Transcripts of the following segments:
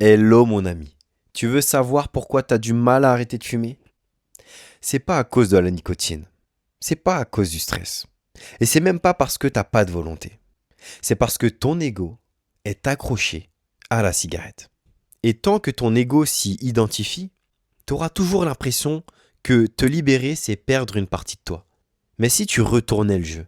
Hello mon ami, tu veux savoir pourquoi tu as du mal à arrêter de fumer? C'est pas à cause de la nicotine, c'est pas à cause du stress, et c'est même pas parce que t'as pas de volonté. C'est parce que ton ego est accroché à la cigarette. Et tant que ton ego s'y identifie, t'auras toujours l'impression que te libérer c'est perdre une partie de toi. Mais si tu retournais le jeu,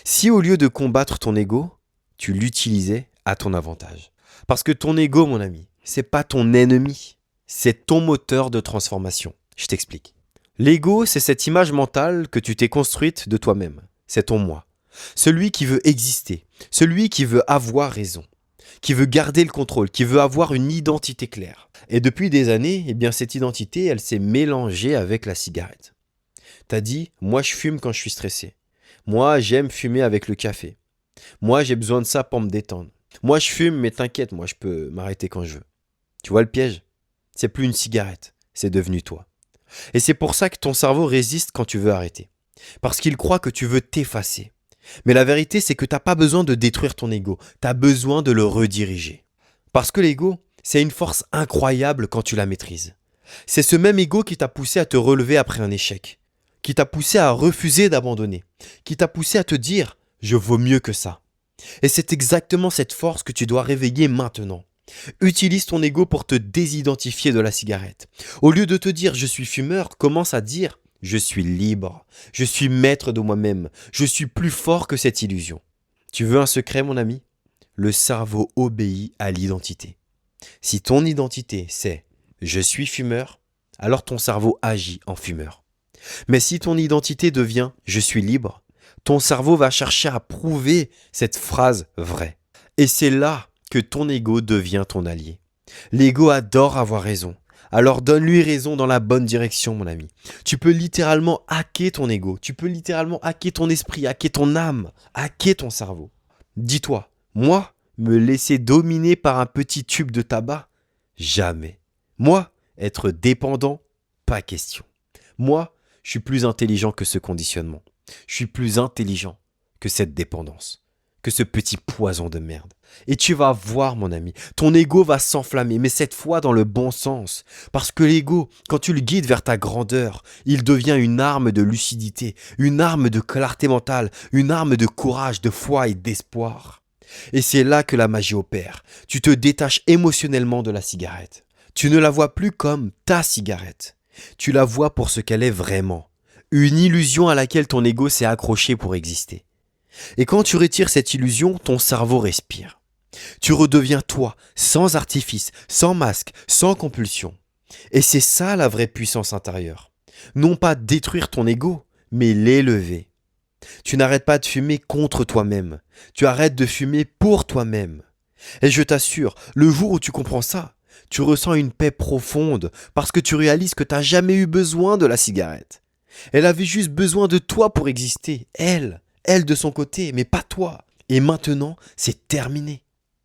si au lieu de combattre ton ego, tu l'utilisais à ton avantage. Parce que ton ego, mon ami, c'est pas ton ennemi, c'est ton moteur de transformation. Je t'explique. L'ego, c'est cette image mentale que tu t'es construite de toi-même. C'est ton moi. Celui qui veut exister, celui qui veut avoir raison, qui veut garder le contrôle, qui veut avoir une identité claire. Et depuis des années, eh bien cette identité, elle s'est mélangée avec la cigarette. T'as dit, moi je fume quand je suis stressé. Moi j'aime fumer avec le café. Moi j'ai besoin de ça pour me détendre. Moi je fume, mais t'inquiète, moi je peux m'arrêter quand je veux. Tu vois le piège? C'est plus une cigarette, c'est devenu toi. Et c'est pour ça que ton cerveau résiste quand tu veux arrêter. Parce qu'il croit que tu veux t'effacer. Mais la vérité, c'est que t'as pas besoin de détruire ton ego, t'as besoin de le rediriger. Parce que l'ego, c'est une force incroyable quand tu la maîtrises. C'est ce même ego qui t'a poussé à te relever après un échec, qui t'a poussé à refuser d'abandonner, qui t'a poussé à te dire « je vaux mieux que ça ». Et c'est exactement cette force que tu dois réveiller maintenant. Utilise ton ego pour te désidentifier de la cigarette. Au lieu de te dire je suis fumeur, commence à dire je suis libre, je suis maître de moi-même, je suis plus fort que cette illusion. Tu veux un secret, mon ami? Le cerveau obéit à l'identité. Si ton identité c'est je suis fumeur, alors ton cerveau agit en fumeur. Mais si ton identité devient je suis libre, ton cerveau va chercher à prouver cette phrase vraie. Et c'est là que ton ego devient ton allié. L'ego adore avoir raison. Alors donne-lui raison dans la bonne direction, mon ami. Tu peux littéralement hacker ton ego. Tu peux littéralement hacker ton esprit, hacker ton âme, hacker ton cerveau. Dis-toi, moi, me laisser dominer par un petit tube de tabac? Jamais. Moi, être dépendant? Pas question. Moi, je suis plus intelligent que ce conditionnement. Je suis plus intelligent que cette dépendance, que ce petit poison de merde. Et tu vas voir, mon ami, ton ego va s'enflammer, mais cette fois dans le bon sens. Parce que l'ego, quand tu le guides vers ta grandeur, il devient une arme de lucidité, une arme de clarté mentale, une arme de courage, de foi et d'espoir. Et c'est là que la magie opère. Tu te détaches émotionnellement de la cigarette. Tu ne la vois plus comme ta cigarette. Tu la vois pour ce qu'elle est vraiment. Une illusion à laquelle ton ego s'est accroché pour exister. Et quand tu retires cette illusion, ton cerveau respire. Tu redeviens toi, sans artifice, sans masque, sans compulsion. Et c'est ça la vraie puissance intérieure. Non pas détruire ton ego, mais l'élever. Tu n'arrêtes pas de fumer contre toi-même. Tu arrêtes de fumer pour toi-même. Et je t'assure, le jour où tu comprends ça, tu ressens une paix profonde parce que tu réalises que tu n'as jamais eu besoin de la cigarette. Elle avait juste besoin de toi pour exister. Elle de son côté, mais pas toi. Et maintenant, c'est terminé.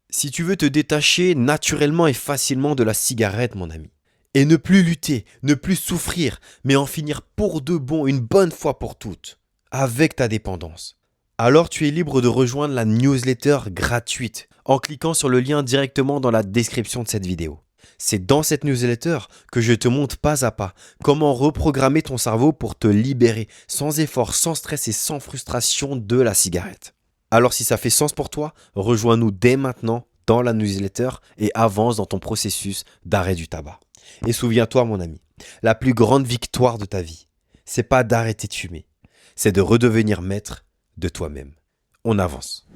Si tu veux te détacher naturellement et facilement de la cigarette, mon ami, et ne plus lutter, ne plus souffrir, mais en finir pour de bon une bonne fois pour toutes, avec ta dépendance, alors tu es libre de rejoindre la newsletter gratuite en cliquant sur le lien directement dans la description de cette vidéo. C'est dans cette newsletter que je te montre pas à pas comment reprogrammer ton cerveau pour te libérer sans effort, sans stress et sans frustration de la cigarette. Alors si ça fait sens pour toi, rejoins-nous dès maintenant dans la newsletter et avance dans ton processus d'arrêt du tabac. Et souviens-toi mon ami, la plus grande victoire de ta vie, c'est pas d'arrêter de fumer, c'est de redevenir maître de toi-même. On avance.